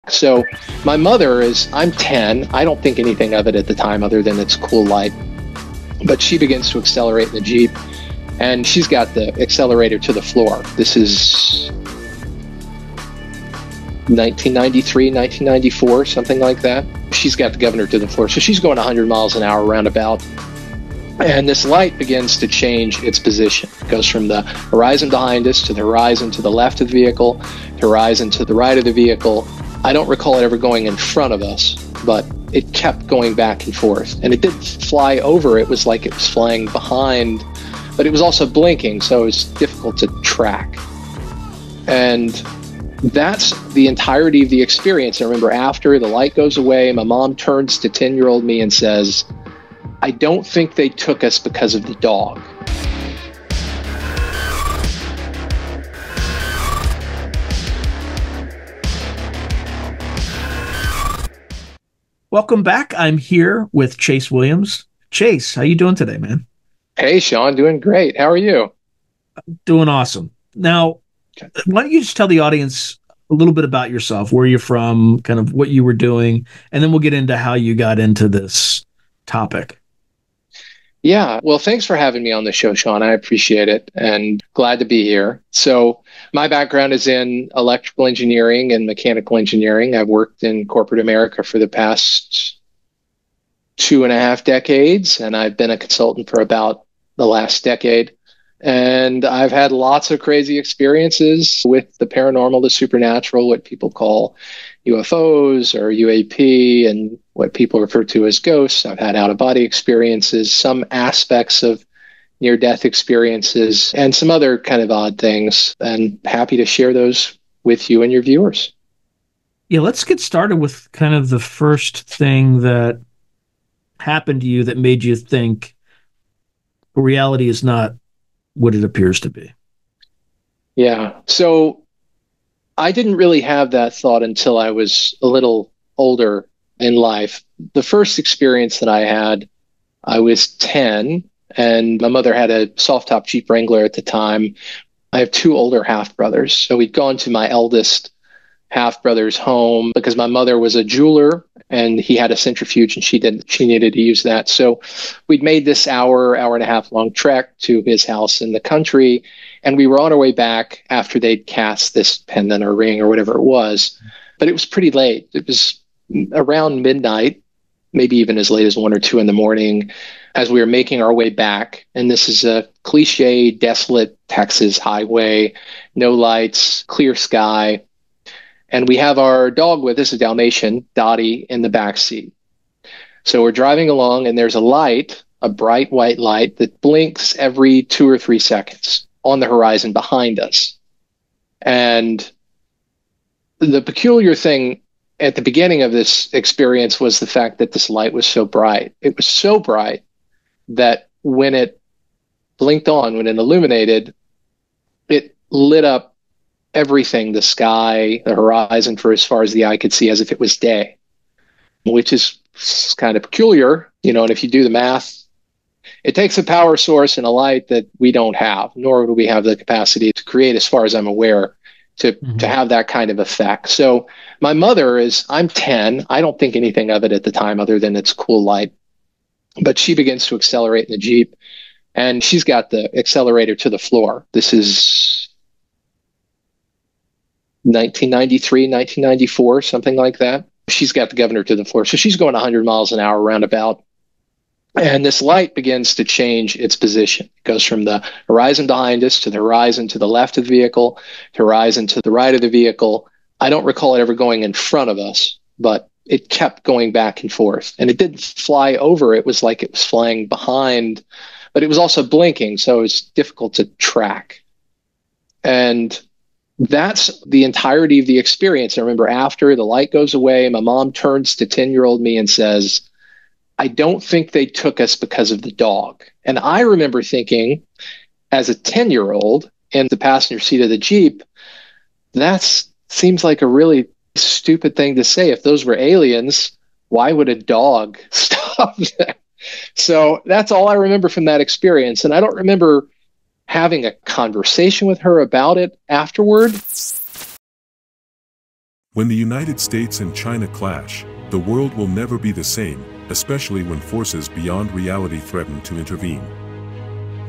So my mother I'm 10. I don't think anything of it at the time other than it's cool light. But she begins to accelerate in the Jeep, and she's got the accelerator to the floor. This is 1993, 1994, something like that. She's got the governor to the floor. So she's going 100 miles an hour roundabout. And this light begins to change its position. It goes from the horizon behind us to the horizon to the left of the vehicle, to horizon to the right of the vehicle. I don't recall it ever going in front of us, but it kept going back and forth. And it didn't fly over. It was like it was flying behind, but it was also blinking, so it was difficult to track. And that's the entirety of the experience. I remember after the light goes away, my mom turns to 10-year-old me and says, "I don't think they took us because of the dog." Welcome back. I'm here with Chase Williams. Chase, how you doing today, man? Hey, Sean, doing great. How are you? Doing awesome. Now, why don't you just tell the audience a little bit about yourself, where you're from, kind of what you were doing, and then we'll get into how you got into this topic. Yeah, well, thanks for having me on the show, Sean. I appreciate it and glad to be here. So my background is in electrical engineering and mechanical engineering. I've worked in corporate America for the past 2.5 decades, and I've been a consultant for about the last decade. And I've had lots of crazy experiences with the paranormal, the supernatural, what people call UFOs or UAP, and what people refer to as ghosts. I've had out-of-body experiences, some aspects of near-death experiences, and some other kind of odd things. And happy to share those with you and your viewers. Yeah, let's get started with kind of the first thing that happened to you that made you think reality is not what it appears to be. Yeah. So I didn't really have that thought until I was a little older in life. The first experience that I had, I was 10, and my mother had a soft top Jeep Wrangler at the time. I have two older half brothers. So we'd gone to my eldest half brother's home because my mother was a jeweler and he had a centrifuge and she needed to use that. So we'd made this hour and a half long trek to his house in the country. And we were on our way back after they'd cast this pendant or ring or whatever it was. But it was pretty late. It was around midnight, maybe even as late as 1 or 2 in the morning, as we were making our way back. And this is a cliche, desolate Texas highway, no lights, clear sky. And we have our dog with us, a Dalmatian, Dottie, in the back seat. So we're driving along, and there's a light, a bright white light that blinks every 2 or 3 seconds on the horizon behind us. And the peculiar thing at the beginning of this experience was the fact that this light was so bright. It was so bright that when it blinked on, when it illuminated, it lit up everything, the sky, the horizon, for as far as the eye could see, as if it was day, which is kind of peculiar, and if you do the math, it takes a power source and a light that we don't have, nor do we have the capacity to create, as far as I'm aware, to have that kind of effect. So my mother I'm 10. I don't think anything of it at the time other than it's cool light, but she begins to accelerate in the Jeep, and she's got the accelerator to the floor. This is 1993, 1994, something like that. She's got the governor to the floor. So she's going 100 miles an hour roundabout. And this light begins to change its position. It goes from the horizon behind us to the horizon to the left of the vehicle, to horizon to the right of the vehicle. I don't recall it ever going in front of us, but it kept going back and forth. And it didn't fly over. It was like it was flying behind, but it was also blinking, so it was difficult to track. And that's the entirety of the experience. I remember after the light goes away, my mom turns to 10-year-old me and says, "I don't think they took us because of the dog." And I remember thinking, as a 10-year-old in the passenger seat of the Jeep, that seems like a really stupid thing to say. If those were aliens, why would a dog stop them? So that's all I remember from that experience. And I don't remember having a conversation with her about it afterward. When the United States and China clash, the world will never be the same, especially when forces beyond reality threaten to intervene.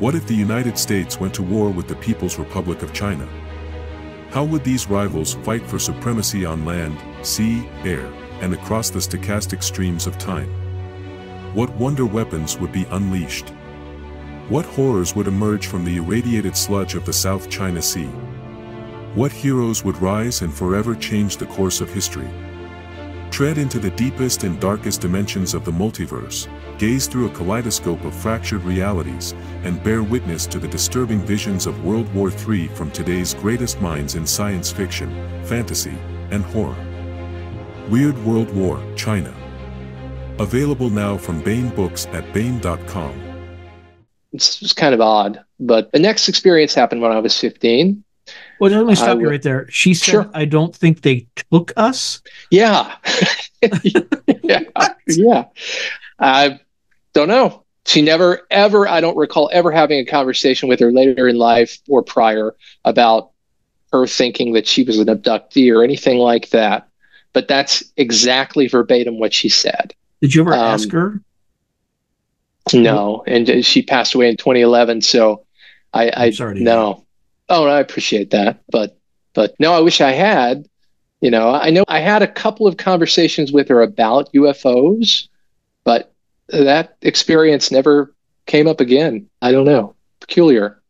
What if the United States went to war with the People's Republic of China? How would these rivals fight for supremacy on land, sea, air, and across the stochastic streams of time? What wonder weapons would be unleashed? What horrors would emerge from the irradiated sludge of the South China Sea? What heroes would rise and forever change the course of history? Tread into the deepest and darkest dimensions of the multiverse, gaze through a kaleidoscope of fractured realities, and bear witness to the disturbing visions of World War III from today's greatest minds in science fiction, fantasy, and horror. Weird World War, China. Available now from Bain Books at bain.com. It's kind of odd, but the next experience happened when I was 15. Well, let me stop you right there. She said, sure. I don't think they took us. Yeah. Yeah. I don't know. She never, ever, I don't recall ever having a conversation with her later in life or prior about her thinking that she was an abductee or anything like that. But that's exactly verbatim what she said. Did you ever ask her? No. And she passed away in 2011. So I'm sorry to no. Hear. Oh, I appreciate that. But no, I wish I had. You know I had a couple of conversations with her about UFOs, but that experience never came up again. I don't know. Peculiar.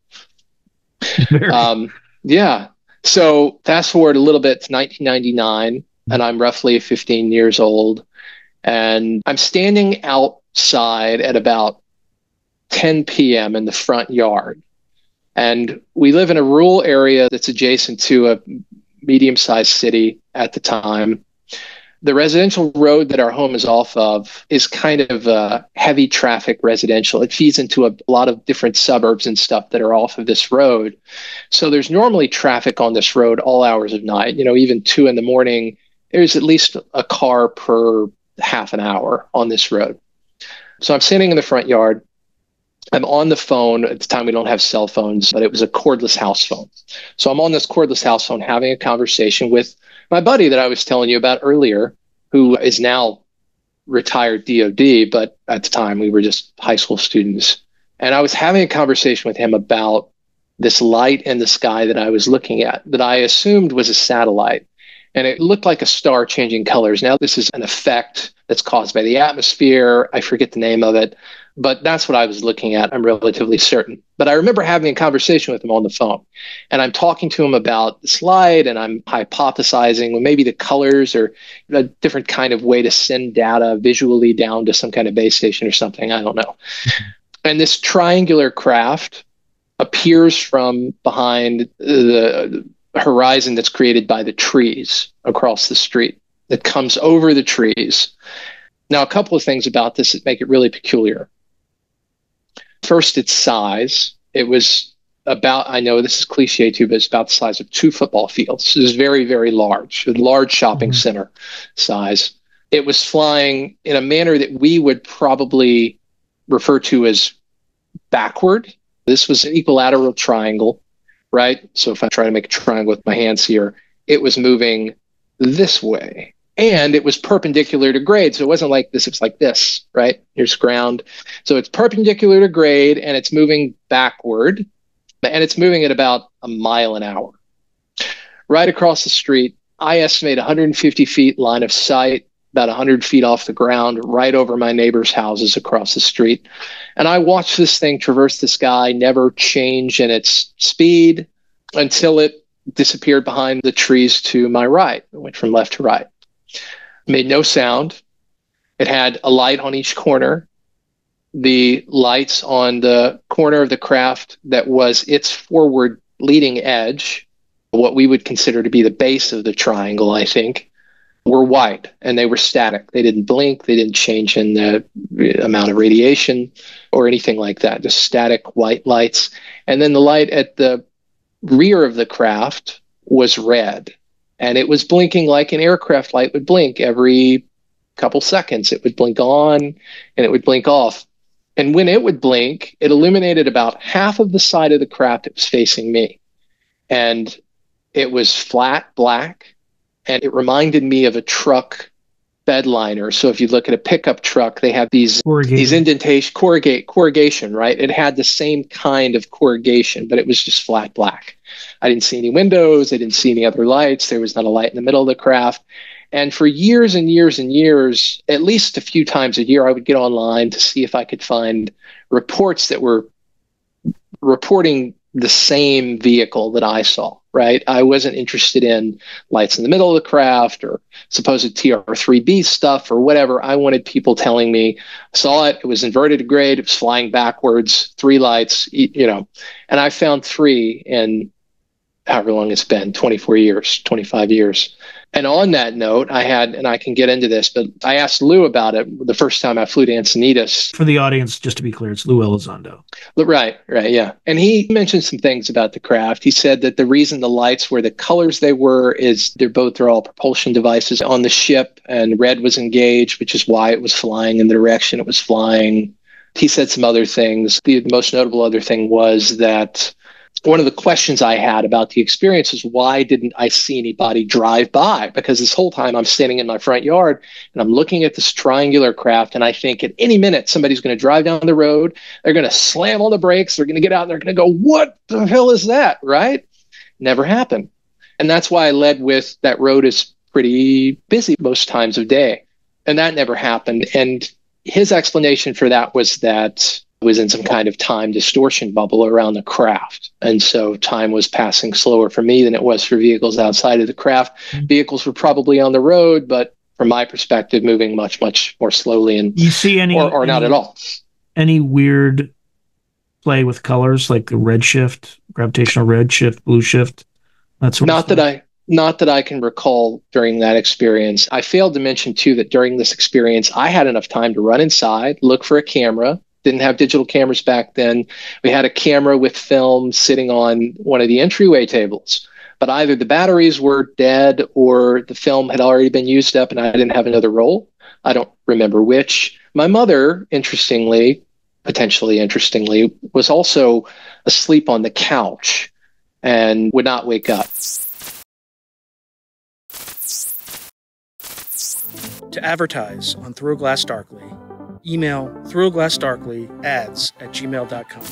Yeah. So fast forward a little bit to 1999, and I'm roughly 15 years old, and I'm standing outside at about 10 p.m. in the front yard. And we live in a rural area that's adjacent to a medium-sized city at the time. The residential road that our home is off of is kind of heavy traffic residential. It feeds into a lot of different suburbs and stuff that are off of this road. So there's normally traffic on this road all hours of night. You know, even 2 a.m, there's at least a car per half an hour on this road. So I'm sitting in the front yard. I'm on the phone. At the time, we don't have cell phones, but it was a cordless house phone. So I'm on this cordless house phone having a conversation with my buddy that I was telling you about earlier, who is now retired DOD, but at the time we were just high school students. And I was having a conversation with him about this light in the sky that I was looking at, that I assumed was a satellite. And it looked like a star changing colors. Now, this is an effect that's caused by the atmosphere. I forget the name of it. But that's what I was looking at, I'm relatively certain. But I remember having a conversation with him on the phone. And I'm talking to him about this light, and I'm hypothesizing, well, maybe the colors or a different kind of way to send data visually down to some kind of base station or something. I don't know. And this triangular craft appears from behind the horizon that's created by the trees across the street. It comes over the trees. Now, a couple of things about this that make it really peculiar. First, its size. It was about, I know this is cliche too, but it's about the size of 2 football fields. It was very, very large, a large shopping center size. It was flying in a manner that we would probably refer to as backward. This was an equilateral triangle, right? So if I try to make a triangle with my hands here, it was moving this way. And it was perpendicular to grade. So it wasn't like this, it's like this, right? Here's ground. So it's perpendicular to grade, and it's moving backward, and it's moving at about a mile an hour. Right across the street, I estimate 150 feet line of sight, about 100 feet off the ground, right over my neighbors' houses across the street. And I watched this thing traverse the sky, never change in its speed until it disappeared behind the trees to my right. It went from left to right. Made no sound. It had a light on each corner. The lights on the corner of the craft that was its forward leading edge, what we would consider to be the base of the triangle, I think, were white, and they were static. They didn't blink. They didn't change in the amount of radiation or anything like that, just static white lights. And then the light at the rear of the craft was red. And it was blinking like an aircraft light would blink every couple seconds. It would blink on and it would blink off. And when it would blink, it illuminated about half of the side of the craft that was facing me. And it was flat black. And it reminded me of a truck bed liner. So if you look at a pickup truck, they have these indentation, corrugation, right? It had the same kind of corrugation, but it was just flat black. I didn't see any windows. I didn't see any other lights. There was not a light in the middle of the craft. And for years and years and years, at least a few times a year, I would get online to see if I could find reports that were reporting the same vehicle that I saw, right? I wasn't interested in lights in the middle of the craft or supposed TR3B stuff or whatever. I wanted people telling me, saw it, it was inverted grade, it was flying backwards, 3 lights, and I found 3 in however long it's been, 24 years, 25 years. And on that note, and I can get into this, but I asked Lou about it the first time I flew to Encinitas. For the audience, just to be clear, it's Lou Elizondo. Right, yeah. And he mentioned some things about the craft. He said that the reason the lights were the colors they were is they're all propulsion devices on the ship, and red was engaged, which is why it was flying in the direction it was flying. He said some other things. The most notable other thing was that one of the questions I had about the experience is, why didn't I see anybody drive by? Because this whole time I'm standing in my front yard and I'm looking at this triangular craft, and I think at any minute somebody's going to drive down the road, they're going to slam on the brakes, they're going to get out and they're going to go, what the hell is that, right? Never happened. And that's why I led with that road is pretty busy most times of day. And that never happened. And his explanation for that was that was in some kind of time distortion bubble around the craft. And so time was passing slower for me than it was for vehicles outside of the craft. Vehicles were probably on the road, but from my perspective, moving much, much more slowly. And you see or not at all. Any weird play with colors, like the red shift, gravitational red shift, blue shift? That's not that I can recall during that experience. I failed to mention too that during this experience, I had enough time to run inside, look for a camera. Didn't have digital cameras back then. We had a camera with film sitting on one of the entryway tables, but either the batteries were dead or the film had already been used up and I didn't have another roll. I don't remember which. My mother, potentially interestingly, was also asleep on the couch and would not wake up. To advertise on Through a Glass Darkly, email throughaglassdarkly@gmail.com.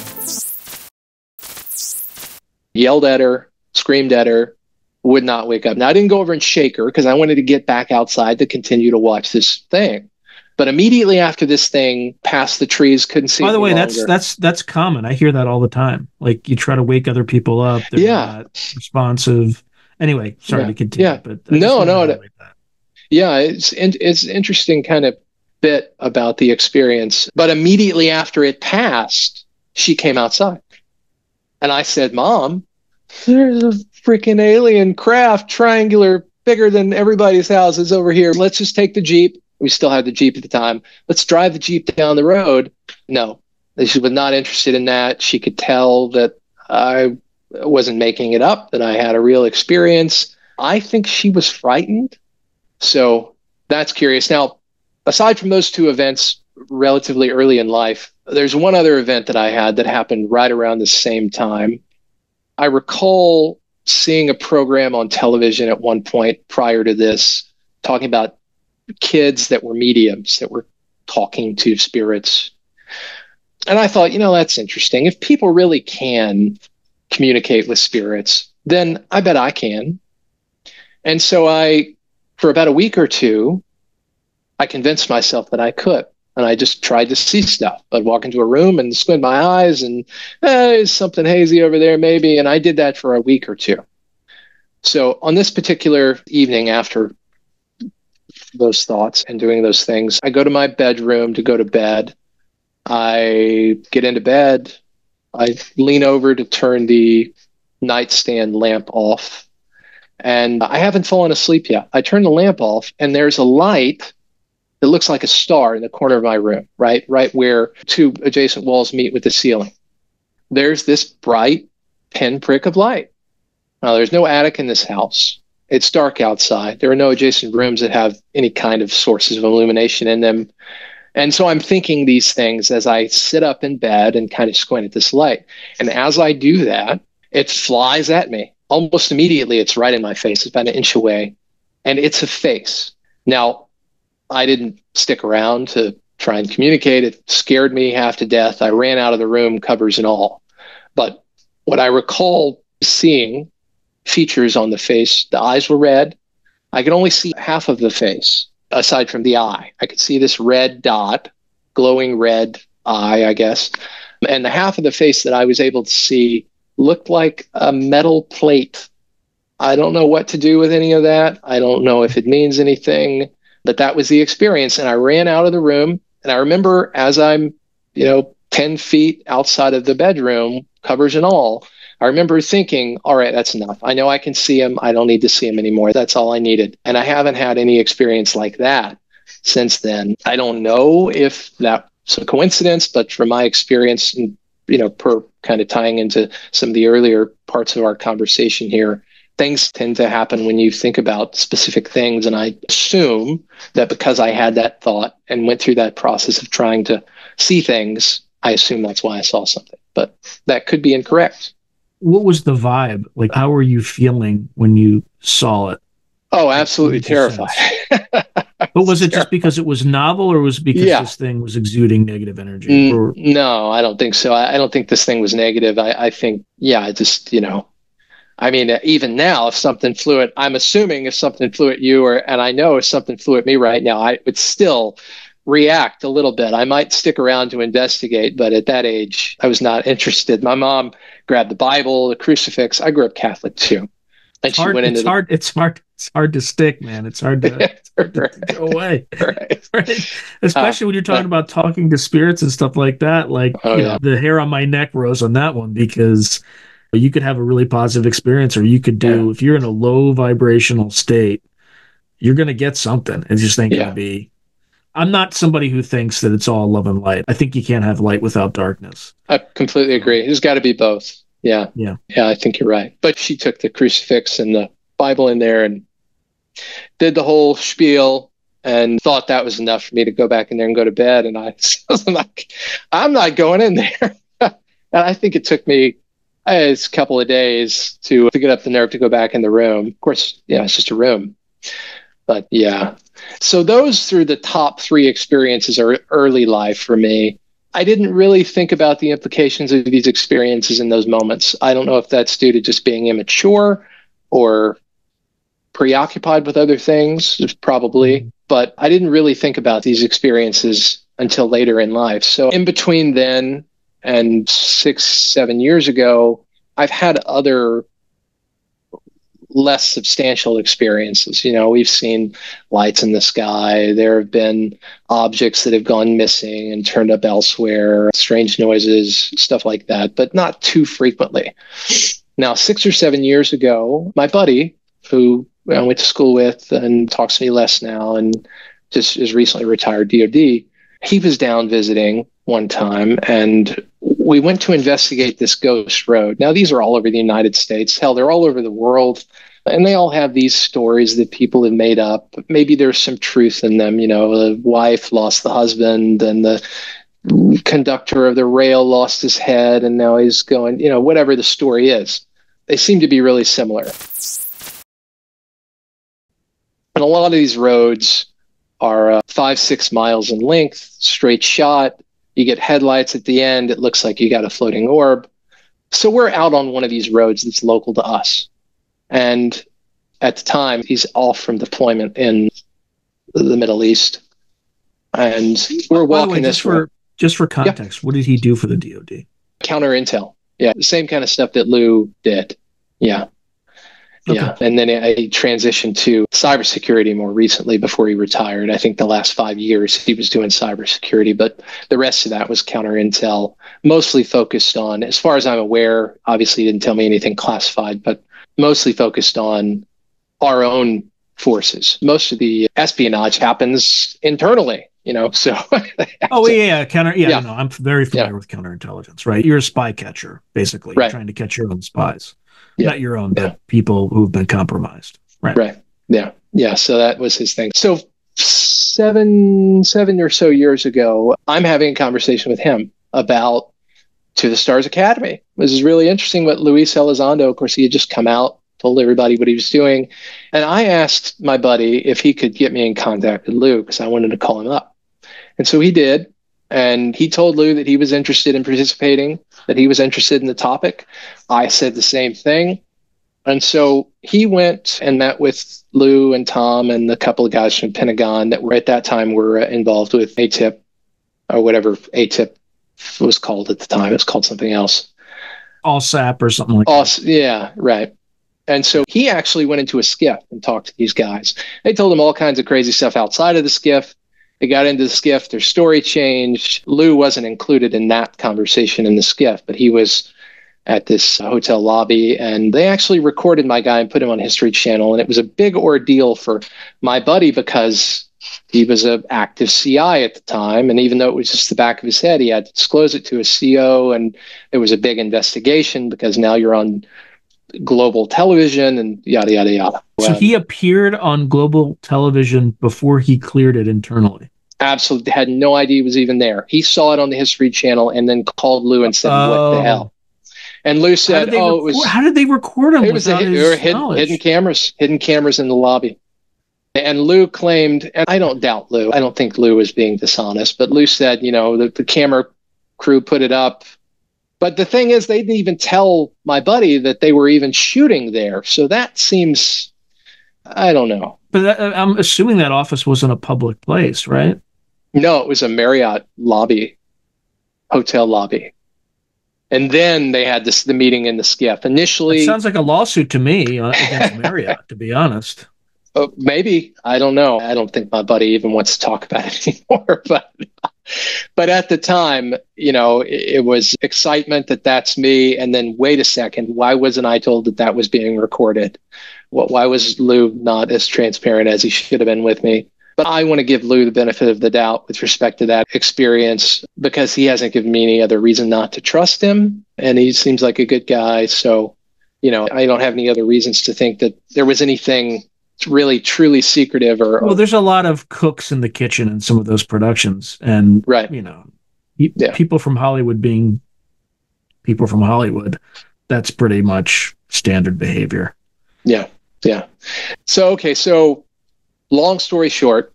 Yelled at her, screamed at her, would not wake up. Now, I didn't go over and shake her because I wanted to get back outside to continue to watch this thing. But immediately after this thing passed the trees, couldn't see. By the way, that's common. I hear that all the time. Like, you try to wake other people up, they're not responsive. Anyway, sorry to continue. Yeah, but no. Yeah, it's interesting kind of bit about the experience. But immediately after it passed, she came outside. And I said, Mom, there's a freaking alien craft, triangular, bigger than everybody's houses over here. Let's just take the Jeep. We still had the Jeep at the time. Let's drive the Jeep down the road. No, she was not interested in that. She could tell that I wasn't making it up, that I had a real experience. I think she was frightened. So that's curious. Now, aside from those 2 events relatively early in life, there's one other event that I had that happened right around the same time. I recall seeing a program on television at one point prior to this talking about kids that were mediums that were talking to spirits. And I thought, that's interesting. If people really can communicate with spirits, then I bet I can. And so for about a week or 2, I convinced myself that I could. And I just tried to see stuff. I'd walk into a room and squint my eyes and there's something hazy over there maybe. And I did that for a week or 2. So on this particular evening after those thoughts and doing those things, I go to my bedroom to go to bed. I get into bed. I lean over to turn the nightstand lamp off. And I haven't fallen asleep yet. I turn the lamp off and there's a light that looks like a star in the corner of my room, right where 2 adjacent walls meet with the ceiling. There's this bright pinprick of light. Now, there's no attic in this house. It's dark outside. There are no adjacent rooms that have any kind of sources of illumination in them. And so I'm thinking these things as I sit up in bed and kind of squint at this light. And as I do that, it flies at me. Almost immediately, it's right in my face. It's about an inch away. and it's a face. Now, I didn't stick around to try and communicate. It scared me half to death. I ran out of the room, covers and all. But what I recall seeing features on the face, the eyes were red. I could only see half of the face aside from the eye. I could see this red dot, glowing red eye, I guess. And the half of the face that I was able to see looked like a metal plate. I don't know what to do with any of that. I don't know if it means anything, but that was the experience. And I ran out of the room. And I remember as I'm, 10 feet outside of the bedroom, covers and all, I remember thinking, all right, that's enough. I know I can see him. I don't need to see him anymore. That's all I needed. And I haven't had any experience like that since then. I don't know if that's a coincidence, but from my experience, and, per kind of tying into some of the earlier parts of our conversation here, things tend to happen when you think about specific things. And I assume that because I had that thought and went through that process of trying to see things, I assume that's why I saw something. But that could be incorrect. What was the vibe? Like, how were you feeling when you saw it? Oh, absolutely terrified. But was it just because it was novel, or was it because this thing was exuding negative energy? No, I don't think so. I don't think this thing was negative. I think, even now, if something flew at, I'm assuming if something flew at you, and I know if something flew at me right now, I would still react a little bit. I might stick around to investigate, but at that age, I was not interested. My mom grabbed the Bible, the crucifix. I grew up Catholic too. And it's hard to stick, man. It's hard to, go away. Right. Especially when you're talking about talking to spirits and stuff like that. Like, the hair on my neck rose on that one, because you could have a really positive experience, or you could do, if you're in a low vibrational state, you're going to get something. It's just ain't going to be. I'm not somebody who thinks that it's all love and light. I think you can't have light without darkness. I completely agree. There's got to be both. Yeah, I think you're right. But she took the crucifix and the Bible in there and did the whole spiel and thought that was enough for me to go back in there and go to bed. And I was like, I'm not going in there. And I think it took me a couple of days to get up the nerve to go back in the room. Of course, it's just a room. But so those through the top three experiences are early life for me. I didn't really think about the implications of these experiences in those moments. I don't know if that's due to just being immature or preoccupied with other things, probably, but I didn't really think about these experiences until later in life. So in between then and 6-7 years ago, I've had other less substantial experiences. We've seen lights in the sky. There have been objects that have gone missing and turned up elsewhere, strange noises, stuff like that, but not too frequently. Now, 6 or 7 years ago, my buddy, who I went to school with and talks to me less now and just is recently retired DOD, he was down visiting one time, and we went to investigate this ghost road. Now, these are all over the United States. Hell, they're all over the world. And they all have these stories that people have made up. Maybe there's some truth in them. The wife lost the husband, and the conductor of the rail lost his head, and now he's going, whatever the story is. They seem to be really similar. And a lot of these roads are 5-6 miles in length, straight shot. You get headlights at the end. It looks like you got a floating orb. So we're out on one of these roads that's local to us. And at the time, he's off from deployment in the Middle East. And we're walking this road. Just for context, what did he do for the DOD? Counter intel. Yeah, the same kind of stuff that Lou did. Yeah. Okay. Yeah. And then I transitioned to cybersecurity more recently before he retired. I think the last 5 years he was doing cybersecurity, but the rest of that was counter intel, mostly focused on, as far as I'm aware, obviously he didn't tell me anything classified, but mostly focused on our own forces. Most of the espionage happens internally, so. I'm very familiar with counterintelligence, right? You're a spy catcher, basically. You're trying to catch your own spies. Not your own, but people who've been compromised. Right. Yeah. So that was his thing. So seven or so years ago, I'm having a conversation with him about To the Stars Academy. This is really interesting what Luis Elizondo, of course, he had just come out told everybody what he was doing. And I asked my buddy if he could get me in contact with Lou because I wanted to call him up. And so he did. And he told Lou that he was interested in participating, that he was interested in the topic. I said the same thing. And so he went and met with Lou and Tom and a couple of guys from Pentagon that were at that time were involved with ATIP or whatever ATIP was called at the time. It was called something else. ALSAP or something like that. Yeah, right. And so he actually went into a skiff and talked to these guys. They told him all kinds of crazy stuff outside of the skiff. They got into the skiff. Their story changed. Lou wasn't included in that conversation in the skiff, but he was at this hotel lobby, and they actually recorded my guy and put him on History Channel. And it was a big ordeal for my buddy because he was an active CI at the time. And even though it was just the back of his head, he had to disclose it to his CO. And it was a big investigation because now you're on global television and yada, yada, yada. So he appeared on global television before he cleared it internally. Absolutely. Had no idea he was even there. He saw it on the History Channel and then called Lou and said, what the hell? And Lou said, how did they record him? It was hidden cameras in the lobby. And Lou claimed, and I don't doubt Lou, I don't think Lou was being dishonest, but Lou said, the camera crew put it up. But the thing is, they didn't even tell my buddy that they were even shooting there. So that seems, I don't know. But I'm assuming that office wasn't a public place, right? No, it was a Marriott lobby, hotel lobby. And then they had the meeting in the skiff. Initially, it sounds like a lawsuit to me against Marriott, to be honest. Maybe. I don't know. I don't think my buddy even wants to talk about it anymore. But at the time, it was excitement that that's me. And then wait a second, why wasn't I told that was being recorded? Why was Lou not as transparent as he should have been with me? But I want to give Lou the benefit of the doubt with respect to that experience because he hasn't given me any other reason not to trust him. And he seems like a good guy. So, I don't have any other reasons to think that there was anything really truly secretive well, there's a lot of cooks in the kitchen in some of those productions. And, right. People from Hollywood being people from Hollywood, that's pretty much standard behavior. Yeah. Yeah. So long story short,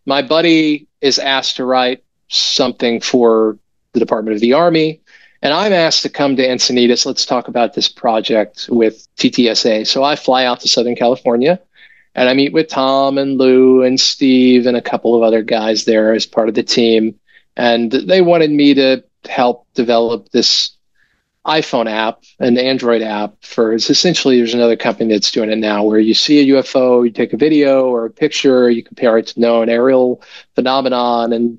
my buddy is asked to write something for the Department of the Army, and I'm asked to come to Encinitas. Let's talk about this project with TTSA. So I fly out to Southern California, and I meet with Tom and Lou and Steve and a couple of other guys there as part of the team. And they wanted me to help develop this iPhone app, an Android app it's essentially, there's another company that's doing it now where you see a UFO, you take a video or a picture, you compare it to known aerial phenomenon and,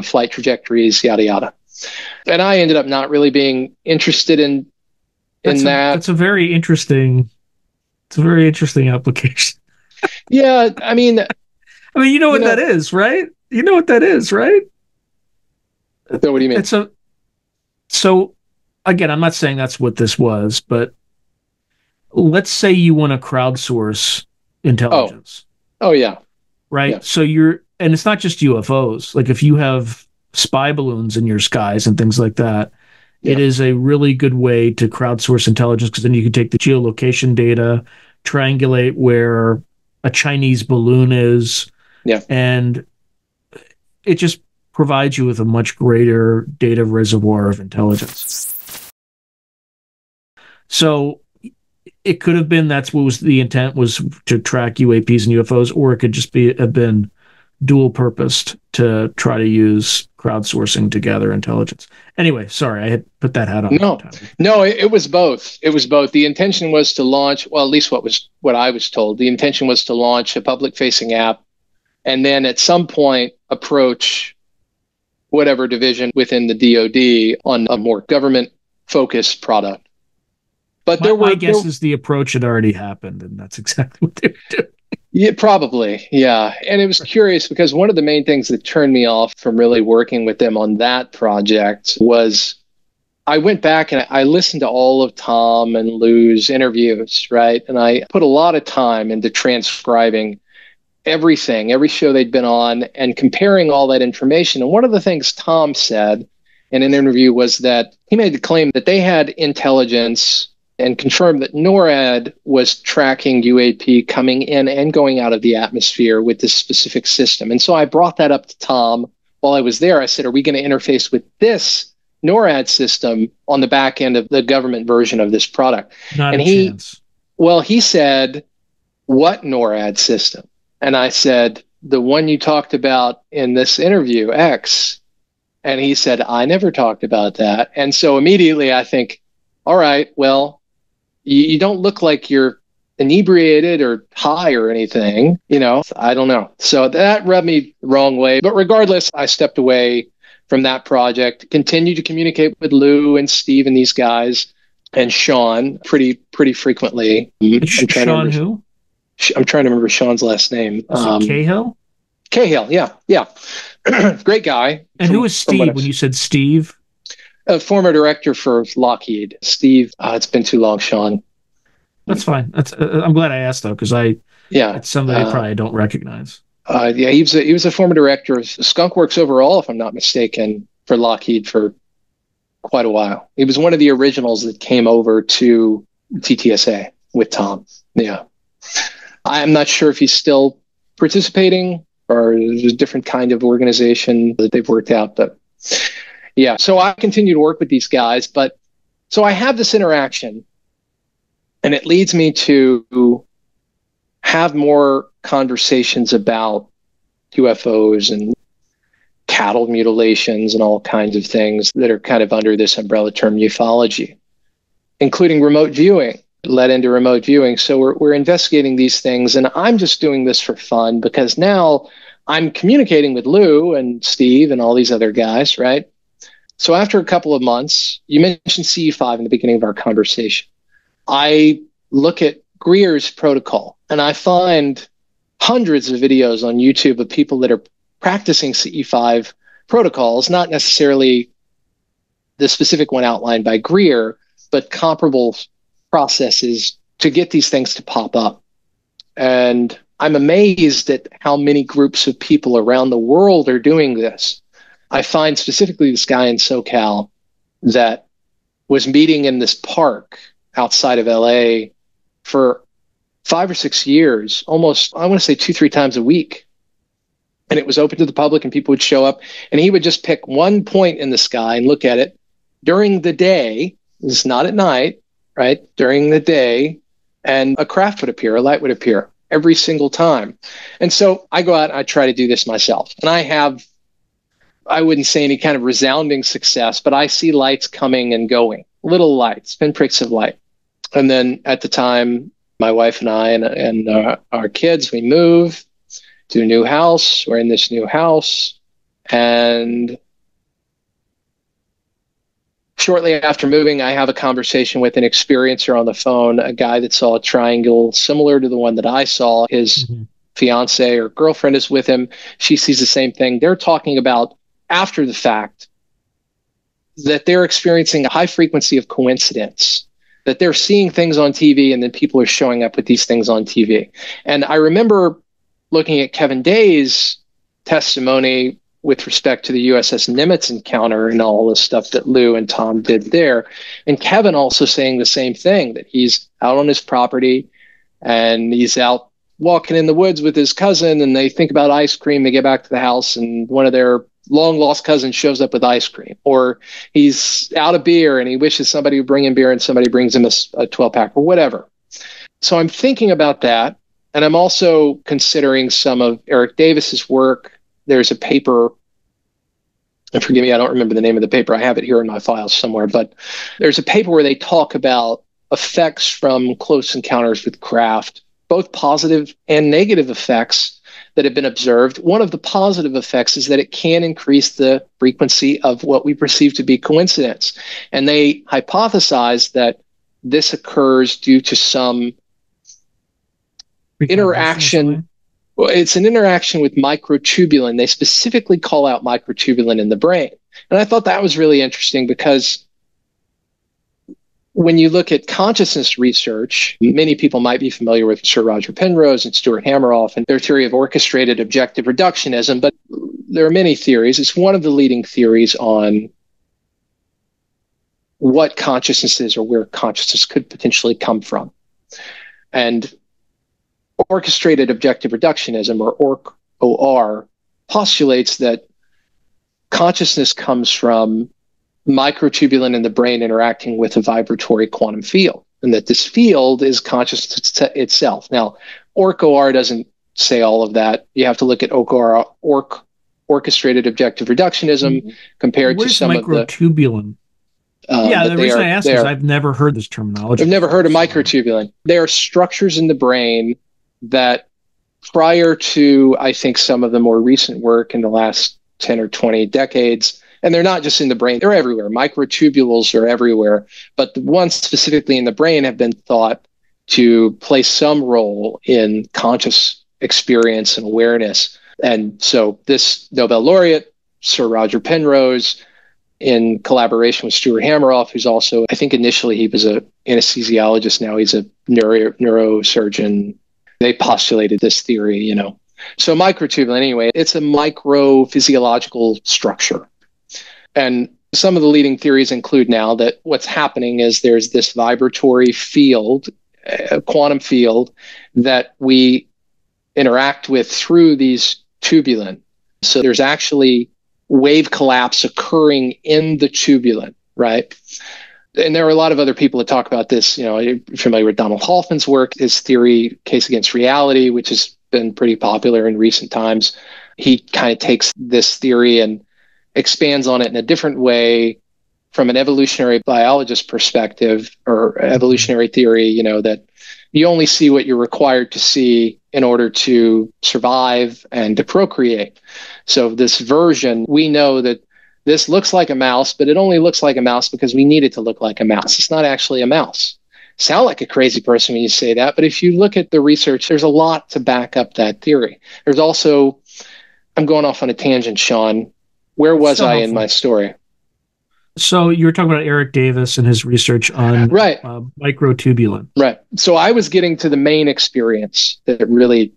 flight trajectories, yada, yada. And I ended up not really being interested in that. It's a very interesting application. Yeah. I mean, you know what that is, right? You know what that is, right? So what do you mean? So again, I'm not saying that's what this was, but let's say you want to crowdsource intelligence. Oh yeah. Right. Yeah. So and it's not just UFOs. Like if you have spy balloons in your skies and things like that, it is a really good way to crowdsource intelligence because then you can take the geolocation data, triangulate where a Chinese balloon is. Yeah. And it just provides you with a much greater data reservoir of intelligence. So it could have been that's what was the intent was to track UAPs and UFOs, or it could just have been dual purposed to try to use crowdsourcing to gather intelligence. Anyway, sorry, I had put that hat on. No, it was both. It was both. The intention was to launch, well, at least what I was told. The intention was to launch a public-facing app and then at some point approach whatever division within the DoD on a more government-focused product. But my guess is the approach had already happened, and that's exactly what they were doing. Yeah, probably. Yeah. And it was curious because one of the main things that turned me off from really working with them on that project was I went back and I listened to all of Tom and Lou's interviews, right? And I put a lot of time into transcribing everything, every show they'd been on, and comparing all that information. And one of the things Tom said in an interview was that he made the claim that they had intelligence and confirmed that NORAD was tracking UAP coming in and going out of the atmosphere with this specific system. And so I brought that up to Tom while I was there. I said, are we going to interface with this NORAD system on the back end of the government version of this product? Not and a chance. Well, he said, what NORAD system? And I said, the one you talked about in this interview, X. And he said, I never talked about that. And so immediately I think, all right, well, you don't look like you're inebriated or high or anything, I don't know. So that rubbed me the wrong way. But regardless, I stepped away from that project, continued to communicate with Lou and Steve and these guys and Sean pretty frequently. Sean who? I'm trying to remember Sean's last name. Is it Cahill? Cahill, yeah. Great guy. And who is Steve when you said Steve? A former director for Lockheed. Steve, it's been too long, Sean. That's fine. I'm glad I asked, though, because it's somebody I probably don't recognize. He was a former director of Skunk Works overall, if I'm not mistaken, for Lockheed for quite a while. He was one of the originals that came over to TTSA with Tom. Yeah. I'm not sure if he's still participating or there's a different kind of organization that they've worked out, but yeah. So I continue to work with these guys, but so I have this interaction and it leads me to have more conversations about UFOs and cattle mutilations and all kinds of things that are kind of under this umbrella term ufology, including remote viewing, led into remote viewing. So we're investigating these things, and I'm just doing this for fun because now I'm communicating with Lou and Steve and all these other guys, right? So after a couple of months, you mentioned CE5 in the beginning of our conversation. I look at Greer's protocol, and I find hundreds of videos on YouTube of people that are practicing CE5 protocols, not necessarily the specific one outlined by Greer, but comparable processes to get these things to pop up. And I'm amazed at how many groups of people around the world are doing this. I find specifically this guy in SoCal that was meeting in this park outside of LA for 5 or 6 years, almost, I want to say 2-3 times a week. And it was open to the public and people would show up and he would just pick one point in the sky and look at it during the day. It's not at night, right? During the day, and a craft would appear, a light would appear every single time. And so I go out and I try to do this myself. And I wouldn't say any kind of resounding success, but I see lights coming and going, little lights, pinpricks of light. And then at the time, my wife and I and our kids, we move to a new house. We're in this new house. And shortly after moving, I have a conversation with an experiencer on the phone, a guy that saw a triangle similar to the one that I saw. His fiance or girlfriend is with him. She sees the same thing. They're talking about after the fact that they're experiencing a high frequency of coincidence, that they're seeing things on TV and then people are showing up with these things on TV. And I remember looking at Kevin Day's testimony with respect to the USS Nimitz encounter and all the stuff that Lou and Tom did there. And Kevin also saying the same thing, that he's out on his property and he's out walking in the woods with his cousin and they think about ice cream. They get back to the house and one of their long lost cousins shows up with ice cream, or he's out of beer and he wishes somebody would bring him beer and somebody brings him a 12-pack or whatever. So I'm thinking about that. And I'm also considering some of Eric Davis's work. There's a paper, and forgive me, I don't remember the name of the paper. I have it here in my files somewhere, but there's a paper where they talk about effects from close encounters with craft, both positive and negative effects that have been observed. One of the positive effects is that it can increase the frequency of what we perceive to be coincidence. And they hypothesize that this occurs due to some interaction. Well, it's an interaction with microtubulin. They specifically call out microtubulin in the brain. And I thought that was really interesting because when you look at consciousness research, many people might be familiar with Sir Roger Penrose and Stuart Hameroff and their theory of orchestrated objective reductionism, but there are many theories. It's one of the leading theories on what consciousness is or where consciousness could potentially come from. And orchestrated objective reductionism, or OR, postulates that consciousness comes from microtubulin in the brain interacting with a vibratory quantum field, and that this field is consciousness itself. Now, OR doesn't say all of that. You have to look at orchestrated objective reductionism compared to some of the microtubulin. The reason I ask is I've never heard this terminology. I've never heard of microtubulin. They are structures in the brain that, prior to, I think, some of the more recent work in the last 10 or 20 decades, and they're not just in the brain, they're everywhere. Microtubules are everywhere, but the ones specifically in the brain have been thought to play some role in conscious experience and awareness. And so this Nobel laureate, Sir Roger Penrose, in collaboration with Stuart Hameroff, who's also, I think initially he was an anesthesiologist, now he's a neurosurgeon. They postulated this theory, So microtubule, anyway, it's a microphysiological structure. And some of the leading theories include now that what's happening is there's this vibratory field, a quantum field, that we interact with through these tubulin. So there's actually wave collapse occurring in the tubulin, right? And there are a lot of other people that talk about this. You're familiar with Donald Hoffman's work, his theory, Case Against Reality, which has been pretty popular in recent times. He kind of takes this theory and expands on it in a different way from an evolutionary biologist perspective, or evolutionary theory, that you only see what you're required to see in order to survive and to procreate. So this version, we know that this looks like a mouse, but it only looks like a mouse because we need it to look like a mouse. It's not actually a mouse. Sound like a crazy person when you say that, but if you look at the research, there's a lot to back up that theory. There's also, I'm going off on a tangent, Sean. Where was I in my story? So you were talking about Eric Davis and his research on microtubulin. Right. So I was getting to the main experience that really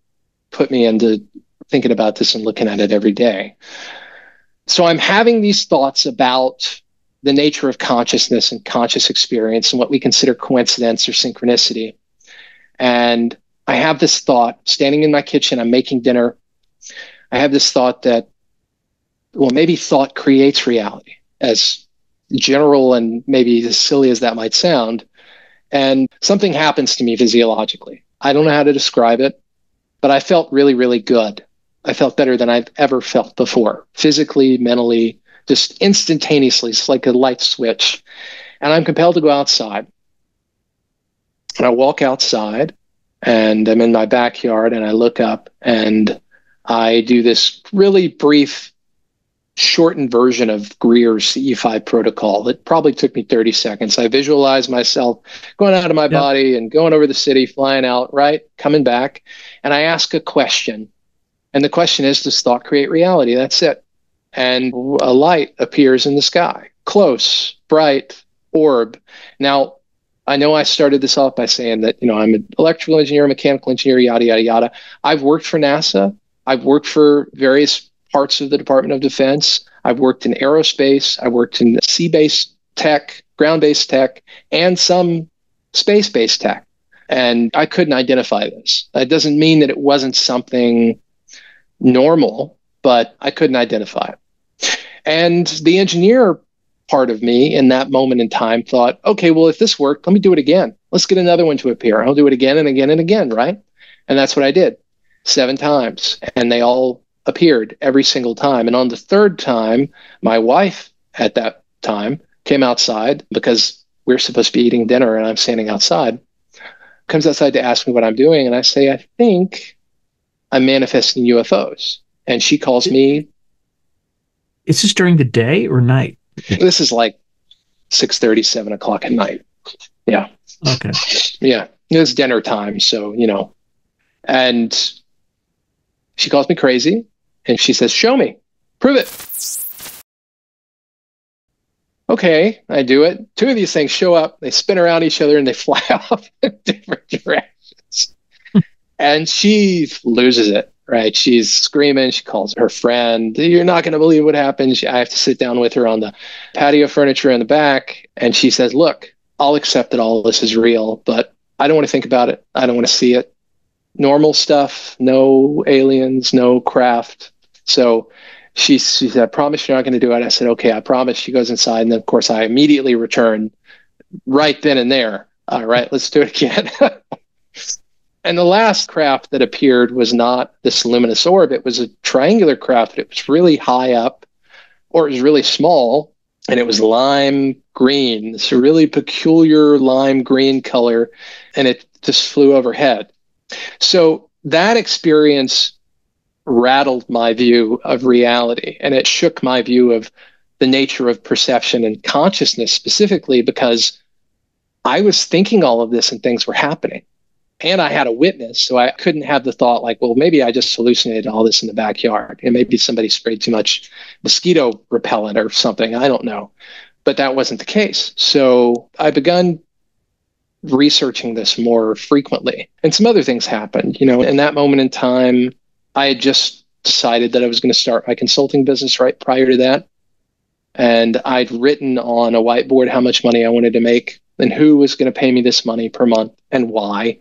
put me into thinking about this and looking at it every day. So I'm having these thoughts about the nature of consciousness and conscious experience and what we consider coincidence or synchronicity. And I have this thought, standing in my kitchen, I'm making dinner. I have this thought that, well, maybe thought creates reality, as general and maybe as silly as that might sound. And something happens to me physiologically. I don't know how to describe it, but I felt really, really good. I felt better than I've ever felt before, physically, mentally, just instantaneously. It's like a light switch. And I'm compelled to go outside. And I walk outside, and I'm in my backyard, and I look up, and I do this really brief, shortened version of Greer's E5 protocol. It probably took me 30 seconds. I visualize myself going out of my body and going over the city, flying out, right? Coming back. And I ask a question. And the question is, does thought create reality? That's it. And a light appears in the sky. Close, bright, orb. Now, I know I started this off by saying that, I'm an electrical engineer, mechanical engineer, yada, yada, yada. I've worked for NASA. I've worked for various parts of the Department of Defense. I've worked in aerospace. I worked in sea-based tech, ground-based tech, and some space-based tech. And I couldn't identify this. That doesn't mean that it wasn't something normal, but I couldn't identify it. And the engineer part of me in that moment in time thought, okay, well, if this worked, let me do it again. Let's get another one to appear. I'll do it again and again and again, right? And that's what I did 7 times. And they all appeared every single time. And on the 3rd time, my wife at that time came outside, because we're supposed to be eating dinner and I'm standing outside, comes outside to ask me what I'm doing. And I say, I think I'm manifesting UFOs. And she calls me. Is this during the day or night? This is like 6:30, 7 o'clock at night. Yeah. Okay. Yeah. It was dinner time. So, and she calls me crazy. And she says, show me, prove it. Okay, I do it. 2 of these things show up, they spin around each other, and they fly off in different directions. And she loses it. right? She's screaming. She calls her friend. You're not going to believe what happened. I have to sit down with her on the patio furniture in the back. And she says, look, I'll accept that all this is real, but I don't want to think about it. I don't want to see it. Normal stuff, no aliens, no craft. So she said, I promise you're not going to do it. I said, okay, I promise. She goes inside. And then, of course, I immediately return right then and there. All right, let's do it again. And the last craft that appeared was not this luminous orb. It was a triangular craft. It was really high up, or it was really small, and it was lime green, this really peculiar lime green color, and it just flew overhead. So that experience rattled my view of reality, and it shook my view of the nature of perception and consciousness specifically, because I was thinking all of this and things were happening. And I had a witness, so I couldn't have the thought like, well, maybe I just hallucinated all this in the backyard, and maybe somebody sprayed too much mosquito repellent or something. I don't know. But that wasn't the case. So I begun researching this more frequently. And some other things happened. In that moment in time, I had just decided that I was going to start my consulting business right prior to that. And I'd written on a whiteboard how much money I wanted to make and who was going to pay me this money per month and why.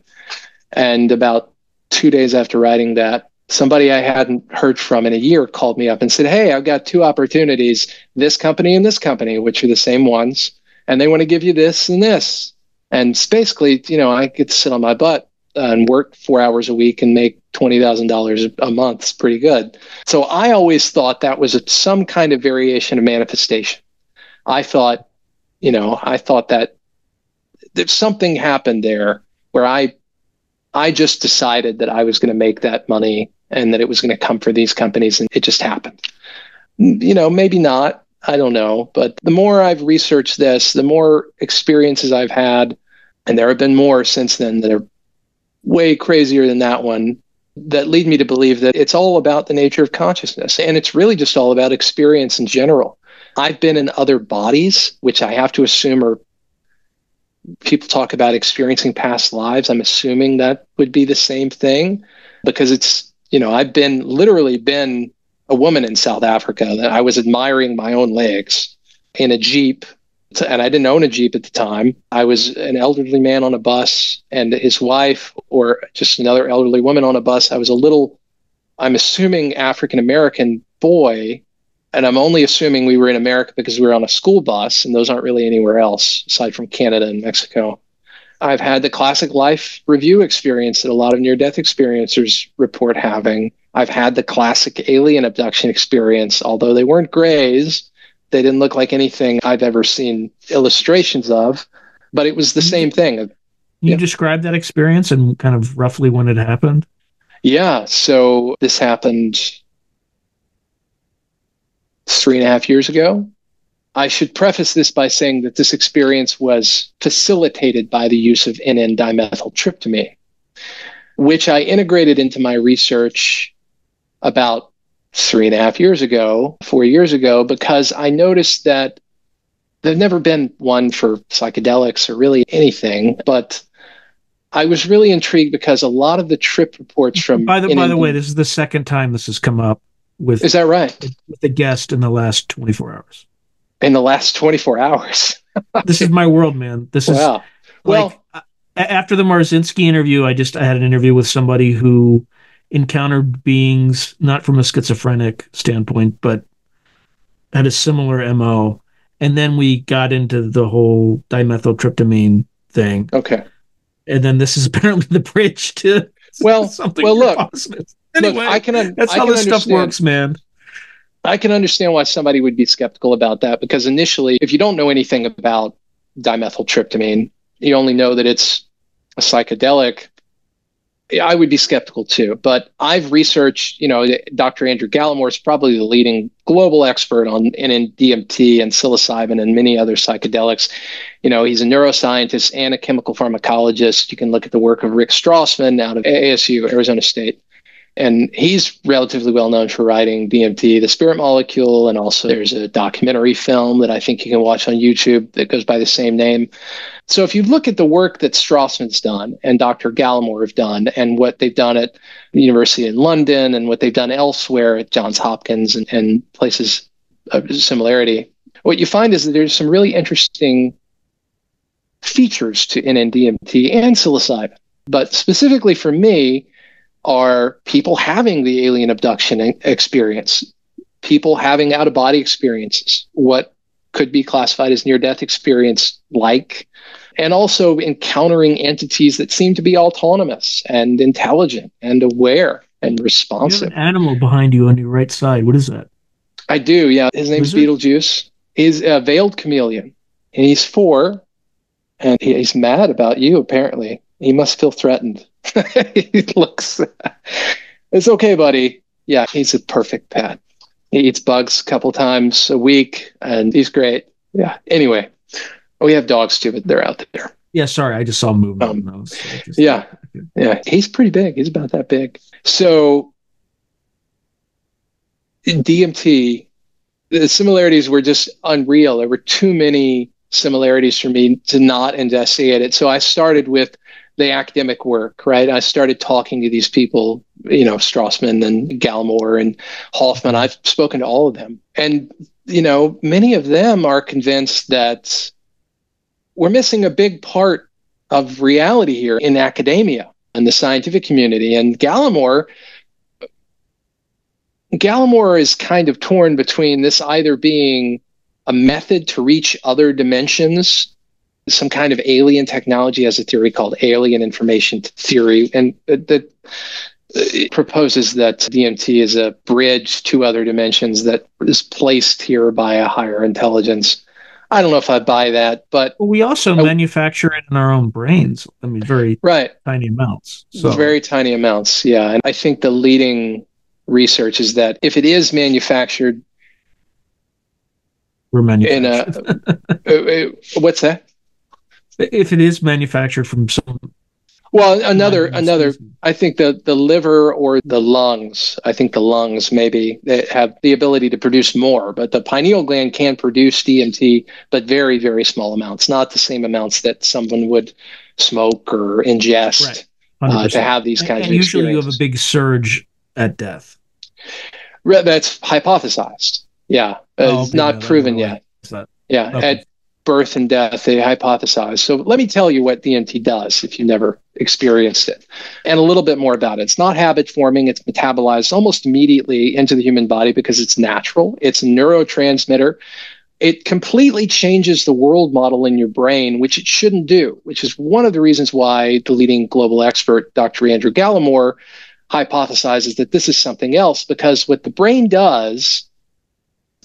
And about 2 days after writing that, somebody I hadn't heard from in a year called me up and said, hey, I've got 2 opportunities, this company and this company, which are the same ones, and they want to give you this and this. And it's basically, I get to sit on my butt and work 4 hours a week and make $20,000 a month. It's pretty good. So I always thought that was some kind of variation of manifestation. I thought that there's something happened there where I just decided that I was going to make that money and that it was going to come for these companies, and it just happened. Maybe not. I don't know. But the more I've researched this, the more experiences I've had, and there have been more since then that are way crazier than that one, that lead me to believe that it's all about the nature of consciousness. And it's really just all about experience in general. I've been in other bodies, which I have to assume are, people talk about experiencing past lives. I'm assuming that would be the same thing, because it's, I've literally been a woman in South Africa that I was admiring my own legs in a Jeep. And I didn't own a Jeep at the time. I was an elderly man on a bus and his wife, or just another elderly woman on a bus. I was I'm assuming African-American boy. And I'm only assuming we were in America because we were on a school bus, and those aren't really anywhere else aside from Canada and Mexico. I've had the classic life review experience that a lot of near-death experiencers report having. I've had the classic alien abduction experience, although they weren't grays. They didn't look like anything I've ever seen illustrations of, but it was the same thing. Can you describe that experience and kind of roughly when it happened? Yeah, so this happened 3.5 years ago. I should preface this by saying that this experience was facilitated by the use of N,N-dimethyltryptamine, which I integrated into my research about 3.5 years ago, 4 years ago, because I noticed that there've never been one for psychedelics or really anything, but I was really intrigued because a lot of the trip reports from... By the way, this is the second time this has come up with... Is that right? With a guest in the last 24 hours. In the last 24 hours? This is my world, man. This is... Wow. Well, after the Marzinski interview, I had an interview with somebody who encountered beings, not from a schizophrenic standpoint, but had a similar MO. And then we got into the whole dimethyltryptamine thing. Okay. And then this is apparently the bridge to something look, positive. Anyway, look, that's how this stuff works, man. I can understand why somebody would be skeptical about that, because initially, if you don't know anything about dimethyltryptamine, you only know that it's a psychedelic, I would be skeptical too. But I've researched, Dr. Andrew Gallimore is probably the leading global expert on DMT and psilocybin and many other psychedelics. He's a neuroscientist and a chemical pharmacologist. You can look at the work of Rick Strassman out of ASU, Arizona State. And he's relatively well known for writing DMT, The Spirit Molecule, and also there's a documentary film that I think you can watch on YouTube that goes by the same name. So if you look at the work that Strassman's done and Dr. Gallimore have done, and what they've done at the University in London and what they've done elsewhere at Johns Hopkins and places of similarity, what you find is that there's some really interesting features to NN-DMT and psilocybin. But specifically for me, are people having the alien abduction experience, people having out-of-body experiences, what could be classified as near-death experience like, and also encountering entities that seem to be autonomous and intelligent and aware and responsive. You have an animal behind you on your right side. What is that? I do, yeah. His name's Beetlejuice. He's a veiled chameleon, and he's 4, and he's mad about you, apparently. He must feel threatened. He looks, it's okay, buddy. Yeah, he's a perfect pet. He eats bugs a couple times a week, and he's great. Yeah. Anyway, we have dogs too, but they're out there. Yeah, sorry, I just saw movement. Yeah. He's pretty big. He's about that big. So in DMT, the similarities were just unreal. There were too many similarities for me to not investigate it. So I started with the academic work, right? I started talking to these people, Strassman and Gallimore and Hoffman. I've spoken to all of them. And, many of them are convinced that we're missing a big part of reality here in academia and the scientific community. And Gallimore is kind of torn between this either being a method to reach other dimensions, some kind of alien technology, has a theory called alien information theory, and that proposes that DMT is a bridge to other dimensions that is placed here by a higher intelligence. I don't know if I buy that, but we also manufacture it in our own brains. I mean, very tiny amounts. So very tiny amounts, yeah. And I think the leading research is that if it is manufactured, we're manufactured. What's that? If it is manufactured from some... Well, another, I think the liver or the lungs, I think the lungs maybe, they have the ability to produce more, but the pineal gland can produce DMT, but very, very small amounts, not the same amounts that someone would smoke or ingest to have these kinds of experiences. Usually you have a big surge at death. That's hypothesized. Yeah. It's not proven yet. Yeah. Okay. At birth and death, they hypothesize. So let me tell you what DMT does if you never experienced it, and a little bit more about it. It's not habit forming. It's metabolized almost immediately into the human body because it's natural. It's a neurotransmitter. It completely changes the world model in your brain, which it shouldn't do, which is one of the reasons why the leading global expert, Dr. Andrew Gallimore, hypothesizes that this is something else, because what the brain does,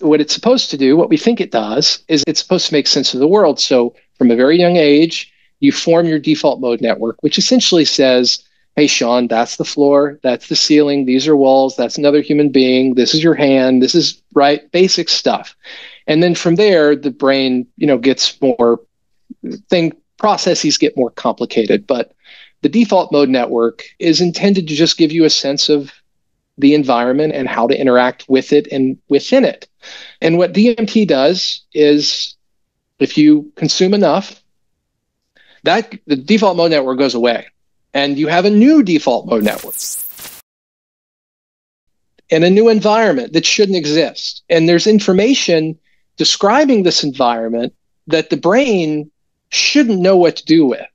what it's supposed to do, what we think it does, is it's supposed to make sense of the world. So from a very young age, you form your default mode network, which essentially says, hey, Sean, that's the floor, that's the ceiling, these are walls, that's another human being, this is your hand, this is basic stuff. And then from there, the brain, gets more, processes get more complicated. But the default mode network is intended to just give you a sense of the environment and how to interact with it and within it. And what DMT does is, if you consume enough, that the default mode network goes away, and you have a new default mode network in a new environment that shouldn't exist. And there's information describing this environment that the brain shouldn't know what to do with.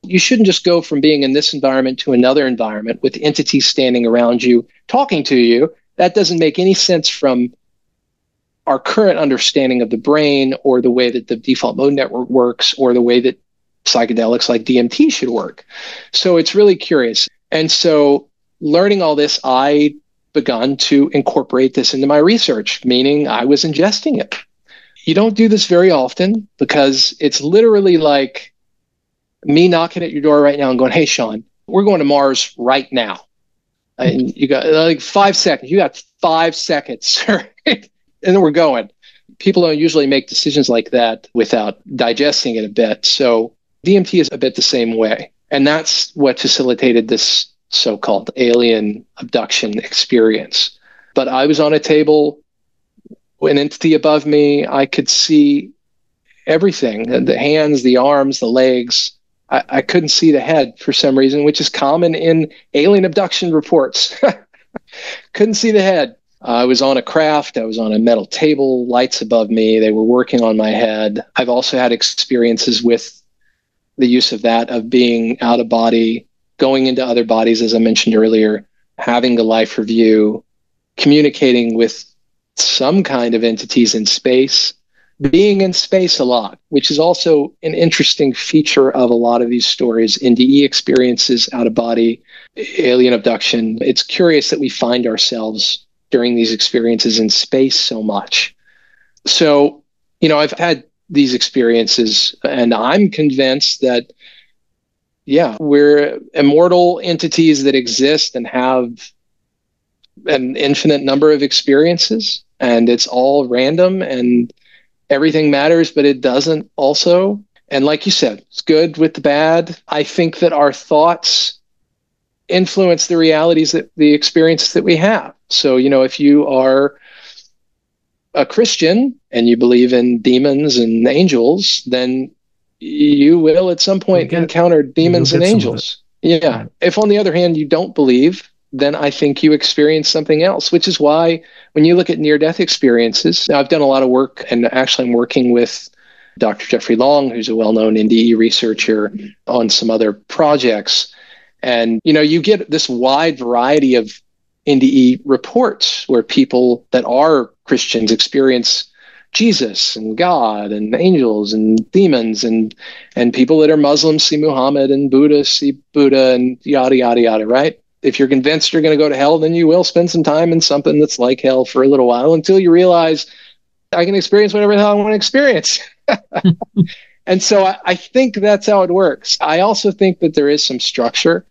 You shouldn't just go from being in this environment to another environment with entities standing around you, talking to you. That doesn't make any sense from our current understanding of the brain, or the way that the default mode network works, or the way that psychedelics like DMT should work. So it's really curious. And so learning all this, I begun to incorporate this into my research, meaning I was ingesting it. You don't do this very often, because it's literally like me knocking at your door right now and going, hey, Sean, we're going to Mars right now. And you got like 5 seconds. You got 5 seconds, right? And then we're going. People don't usually make decisions like that without digesting it a bit. So DMT is a bit the same way. And that's what facilitated this so-called alien abduction experience. But I was on a table, an entity above me, I could see everything, the hands, the arms, the legs. I couldn't see the head for some reason, which is common in alien abduction reports. Couldn't see the head. I was on a craft. I was on a metal table, lights above me. They were working on my head. I've also had experiences with the use of that, of being out of body, going into other bodies, as I mentioned earlier, having a life review, communicating with some kind of entities in space, being in space a lot, which is also an interesting feature of a lot of these stories, NDE experiences, out of body, alien abduction. It's curious that we find ourselves during these experiences in space so much. So, I've had these experiences, and I'm convinced that, we're immortal entities that exist and have an infinite number of experiences, and it's all random, and everything matters, but it doesn't also. And like you said, it's good with the bad. I think that our thoughts influence the realities, that the experiences that we have. So, if you are a Christian and you believe in demons and angels, then you will at some point encounter demons and angels. Yeah. Right. If on the other hand, you don't believe, then I think you experience something else, which is why when you look at near-death experiences, now I've done a lot of work, and actually I'm working with Dr. Jeffrey Long, who's a well-known NDE researcher, on some other projects. And, you get this wide variety of NDE reports where people that are Christians experience Jesus and God and angels and demons, and people that are Muslims see Muhammad, and Buddhists see Buddha, and yada, yada, yada, right? If you're convinced you're going to go to hell, then you will spend some time in something that's like hell for a little while, until you realize I can experience whatever the hell I want to experience. And so I think that's how it works. I also think that there is some structure.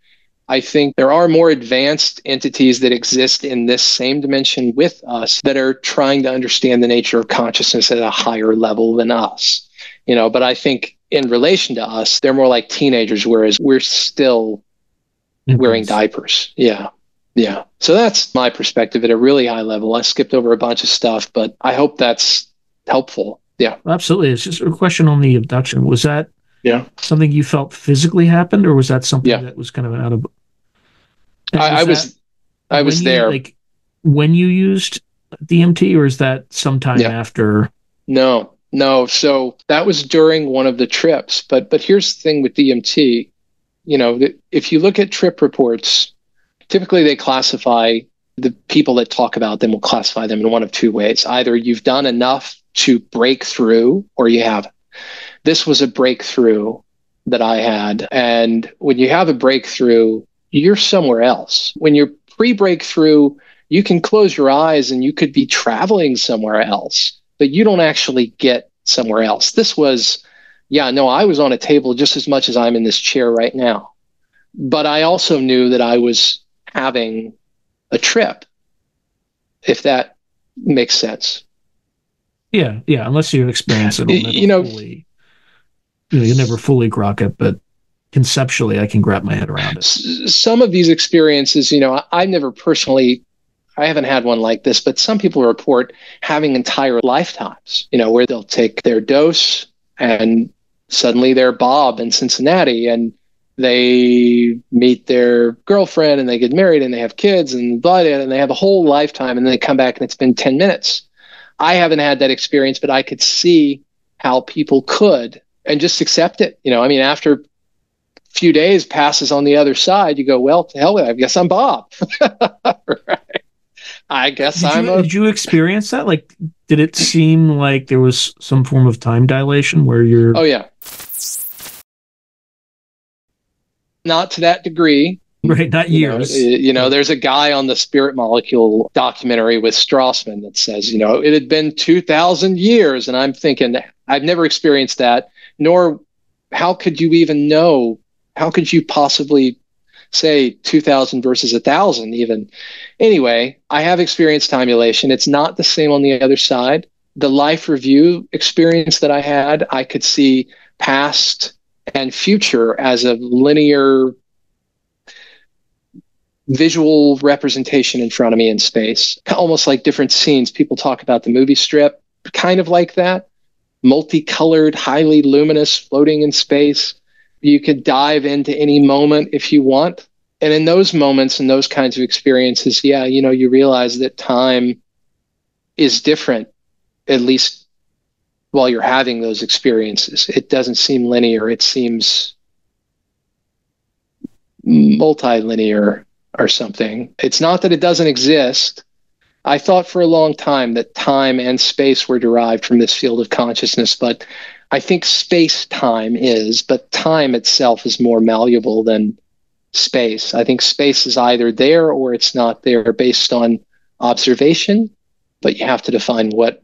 I think there are more advanced entities that exist in this same dimension with us that are trying to understand the nature of consciousness at a higher level than us. But I think in relation to us, they're more like teenagers, whereas we're still wearing diapers. Yeah. Yeah. So that's my perspective at a really high level. I skipped over a bunch of stuff, but I hope that's helpful. Yeah. Absolutely. It's just a question on the abduction. Was that something you felt physically happened, or was that something that was kind of out of... I was there. Like when you used DMT, or is that sometime after? No. So that was during one of the trips. But here's the thing with DMT. If you look at trip reports, typically they classify, the people that talk about them will classify them in one of two ways. Either you've done enough to break through, or you haven't. This was a breakthrough that I had. And when you have a breakthrough, you're somewhere else. When you're pre-breakthrough, you can close your eyes and you could be traveling somewhere else, but you don't actually get somewhere else. This was, I was on a table just as much as I'm in this chair right now. But I also knew that I was having a trip, if that makes sense. Yeah. Unless you experience it, you never fully grok it, but conceptually, I can wrap my head around it. Some of these experiences, I never personally, I haven't had one like this, but some people report having entire lifetimes, where they'll take their dose and suddenly they're Bob in Cincinnati, and they meet their girlfriend and they get married and they have kids and blah, and they have a whole lifetime, and then they come back and it's been 10 minutes. I haven't had that experience, but I could see how people could, and just accept it. After a few days passes on the other side, you go, well, to hell with it. I guess I'm Bob. Right. I guess Did you experience that? Like, did it seem like there was some form of time dilation where you're... Oh, yeah. Not to that degree. Right, not years. There's a guy on the Spirit Molecule documentary with Strassman that says, it had been 2,000 years. And I'm thinking, I've never experienced that, nor how could you even know? How could you possibly say 2,000 versus 1,000 even? Anyway, I have experienced time dilation. It's not the same on the other side. The life review experience that I had, I could see past and future as a linear visual representation in front of me in space, almost like different scenes. People talk about the movie strip, kind of like that, multicolored, highly luminous, floating in space. You could dive into any moment if you want. And in those moments and those kinds of experiences, yeah, you realize that time is different, at least while you're having those experiences. It doesn't seem linear. It seems multilinear or something. It's not that it doesn't exist. I thought for a long time that time and space were derived from this field of consciousness, but I think space-time is, but time itself is more malleable than space. I think space is either there or it's not there based on observation, but you have to define what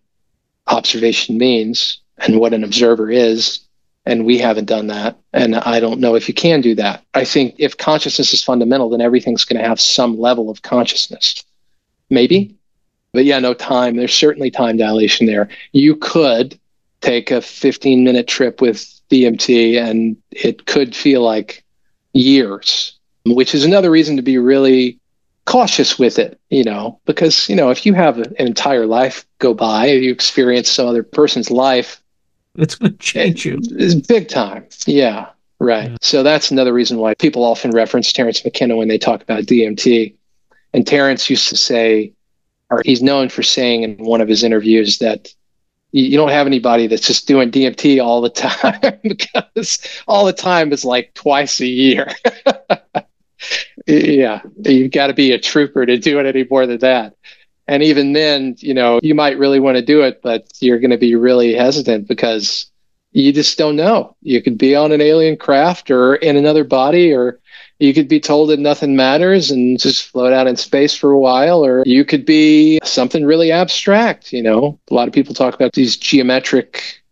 observation means and what an observer is, and we haven't done that, and I don't know if you can do that. I think if consciousness is fundamental, then everything's going to have some level of consciousness. Maybe. But yeah, no time. There's certainly time dilation there. You could take a 15-minute trip with DMT and it could feel like years, which is another reason to be really cautious with it, because, if you have an entire life go by, you experience some other person's life, it's going to change you. It's big time. Yeah, right. Yeah. So that's another reason why people often reference Terence McKenna when they talk about DMT. And Terence used to say, or he's known for saying in one of his interviews, that you don't have anybody that's just doing DMT all the time, because all the time is like twice a year. Yeah, you've got to be a trooper to do it any more than that. And even then, you might really want to do it, but you're going to be really hesitant because you just don't know. You could be on an alien craft or in another body, or you could be told that nothing matters and just float out in space for a while, or you could be something really abstract. A lot of people talk about these geometric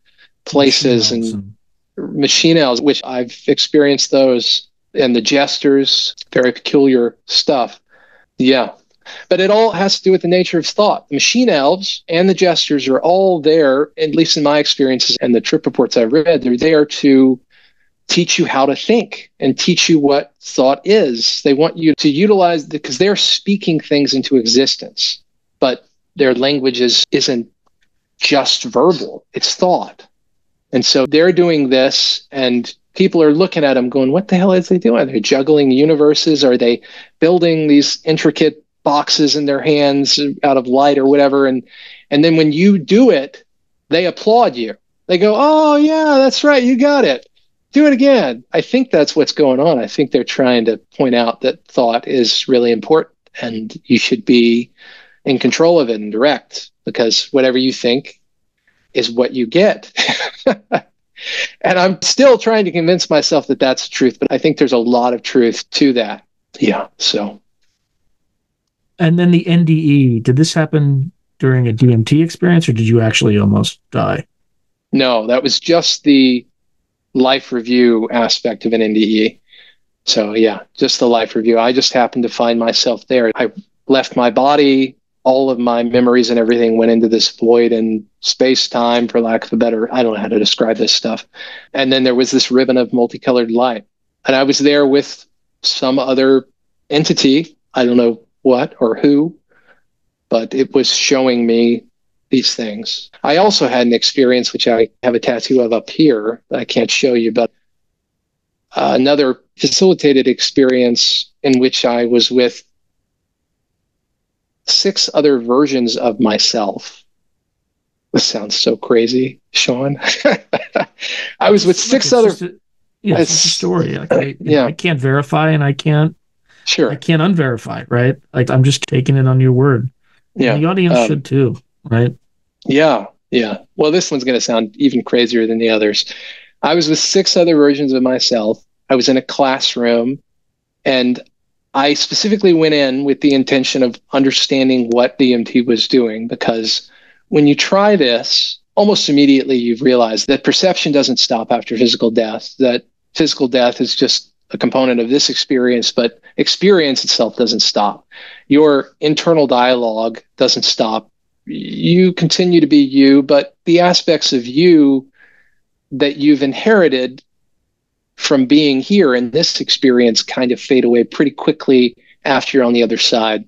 places and machine elves, which I've experienced those, and the gestures, very peculiar stuff. Yeah. But it all has to do with the nature of thought. The machine elves and the gestures are all there, at least in my experiences and the trip reports I've read, they're there to teach you how to think and teach you what thought is. They want you to utilize, because they're speaking things into existence, but their language isn't just verbal, it's thought. And so they're doing this, and people are looking at them going, what the hell is they doing? Are they juggling universes? Are they building these intricate boxes in their hands out of light or whatever? And then when you do it, they applaud you. They go, oh yeah, that's right, you got it. Do it again. I think that's what's going on. I think they're trying to point out that thought is really important and you should be in control of it and direct, because whatever you think is what you get. And I'm still trying to convince myself that that's the truth, but I think there's a lot of truth to that. Yeah. So. And then the NDE, did this happen during a DMT experience, or did you actually almost die? No, that was just the life review aspect of an NDE. So yeah, just the life review. I just happened to find myself there. I left my body, all of my memories and everything went into this void and space-time, for lack of a better, I don't know how to describe this stuff. And then there was this ribbon of multicolored light. And I was there with some other entity, I don't know what or who, but it was showing me these things. I also had an experience, which I have a tattoo of up here that I can't show you, but another facilitated experience in which I was with 6 other versions of myself. This sounds so crazy, Sean. I was with 6 other... It's a story. I can't verify and I can't unverify, right? Like, I'm just taking it on your word. Yeah. And the audience should too, right? Yeah. Well, this one's going to sound even crazier than the others. I was with 6 other versions of myself. I was in a classroom, and I specifically went in with the intention of understanding what DMT was doing, because when you try this, almost immediately you've realized that perception doesn't stop after physical death, that physical death is just a component of this experience, but experience itself doesn't stop. Your internal dialogue doesn't stop. You continue to be you, but the aspects of you that you've inherited from being here in this experience kind of fade away pretty quickly after you're on the other side,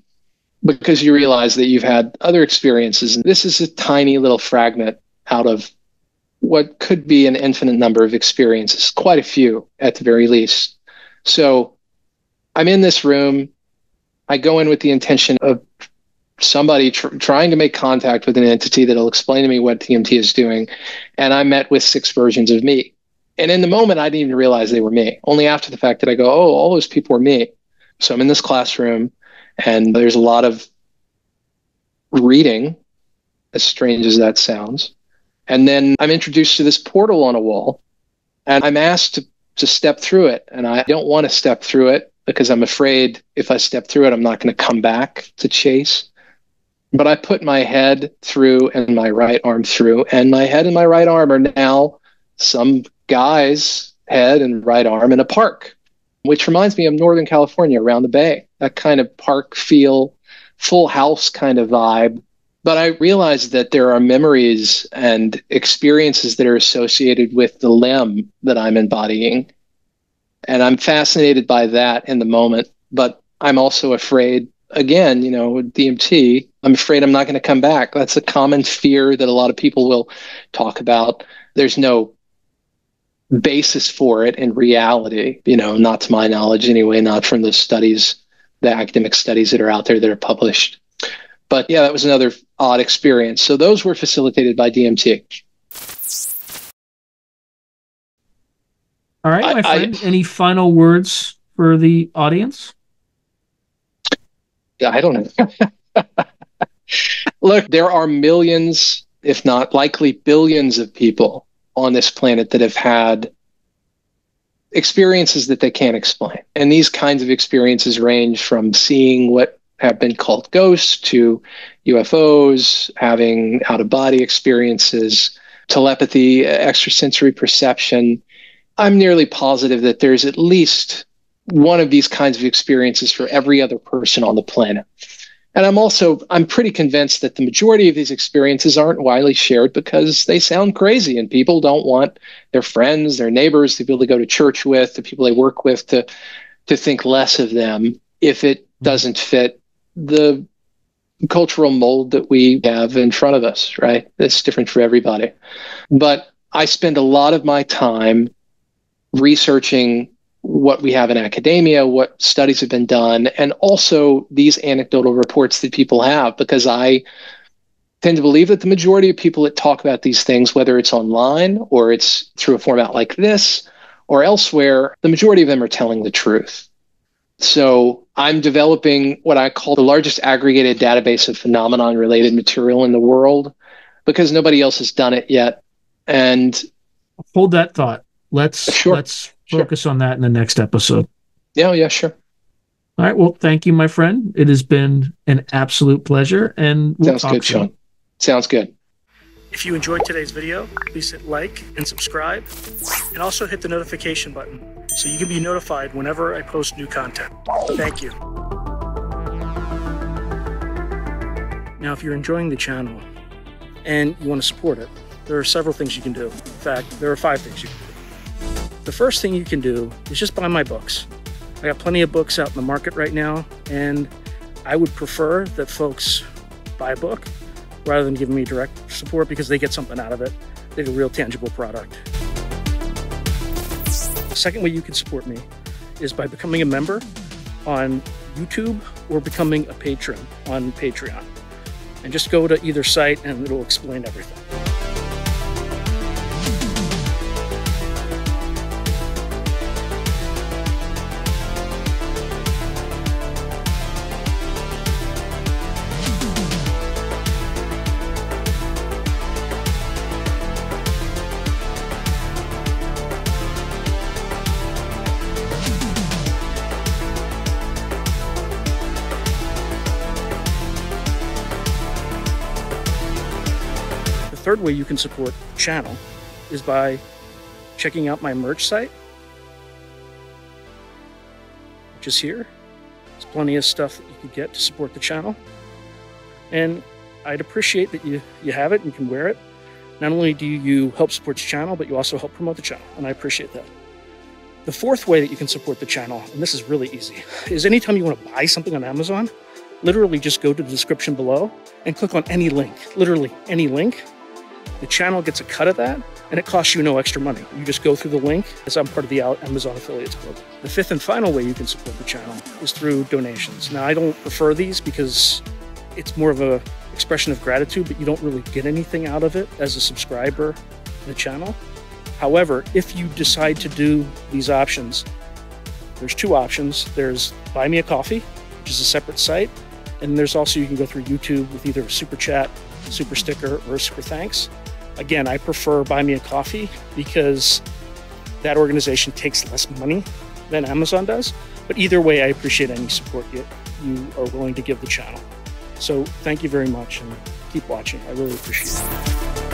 because you realize that you've had other experiences. And this is a tiny little fragment out of what could be an infinite number of experiences, quite a few at the very least. So I'm in this room. I go in with the intention of somebody trying to make contact with an entity that'll explain to me what DMT is doing. And I met with 6 versions of me. And in the moment, I didn't even realize they were me. Only after the fact did I go, oh, all those people were me. So I'm in this classroom, and there's a lot of reading, as strange as that sounds. And then I'm introduced to this portal on a wall, and I'm asked to step through it. And I don't want to step through it because I'm afraid if I step through it, I'm not going to come back to chase. But I put my head through and my right arm through, and my head and my right arm are now some guy's head and right arm in a park, which reminds me of Northern California around the bay, that kind of park feel, full house kind of vibe. But I realized that there are memories and experiences that are associated with the limb that I'm embodying. And I'm fascinated by that in the moment. But I'm also afraid, again, with DMT, I'm afraid I'm not going to come back. That's a common fear that a lot of people will talk about. There's no basis for it in reality, not to my knowledge anyway, not from the studies, the academic studies that are out there that are published. But yeah, that was another odd experience. So those were facilitated by DMT. All right, my friend, any final words for the audience? Yeah, I don't know. Look, there are millions, if not likely billions of people on this planet that have had experiences that they can't explain. And these kinds of experiences range from seeing what have been called ghosts to UFOs, having out-of-body experiences, telepathy, extrasensory perception. I'm nearly positive that there's at least one of these kinds of experiences for every other person on the planet. And I'm pretty convinced that the majority of these experiences aren't widely shared because they sound crazy and people don't want their friends, their neighbors, the people they go to church with, the people they work with to think less of them if it doesn't fit the cultural mold that we have in front of us, right? It's different for everybody. But I spend a lot of my time researching what we have in academia, what studies have been done, and also these anecdotal reports that people have, because I tend to believe that the majority of people that talk about these things, whether it's online or it's through a format like this or elsewhere, the majority of them are telling the truth. So I'm developing what I call the largest aggregated database of phenomenon-related material in the world because nobody else has done it yet. And hold that thought. Let's focus on that in the next episode. Yeah, sure. All right. Well, thank you, my friend. It has been an absolute pleasure. And we'll Sounds good, Sean. Sounds good. If you enjoyed today's video, please hit like and subscribe, and also hit the notification button so you can be notified whenever I post new content. Thank you. Now, if you're enjoying the channel and you want to support it, there are several things you can do. In fact, there are 5 things you can do. The first thing you can do is just buy my books. I got plenty of books out in the market right now, and I would prefer that folks buy a book rather than giving me direct support because they get something out of it. They get a real tangible product. The second way you can support me is by becoming a member on YouTube or becoming a patron on Patreon. And just go to either site and it'll explain everything. The third way you can support the channel is by checking out my merch site, which is here. There's plenty of stuff that you can get to support the channel. And I'd appreciate that you have it and can wear it. Not only do you help support the channel, but you also help promote the channel, and I appreciate that. The fourth way that you can support the channel, and this is really easy, is anytime you want to buy something on Amazon, literally just go to the description below and click on any link, literally any link. The channel gets a cut of that, and it costs you no extra money. You just go through the link, as I'm part of the Amazon Affiliates Club. The fifth and final way you can support the channel is through donations. Now, I don't prefer these because it's more of an expression of gratitude, but you don't really get anything out of it as a subscriber to the channel. However, if you decide to do these options, there's two options. There's Buy Me a Coffee, which is a separate site, and there's also, you can go through YouTube with either a super chat, super sticker, or a super thanks. Again, I prefer Buy Me a Coffee because that organization takes less money than Amazon does. But either way, I appreciate any support you are willing to give the channel. So thank you very much, and keep watching. I really appreciate it.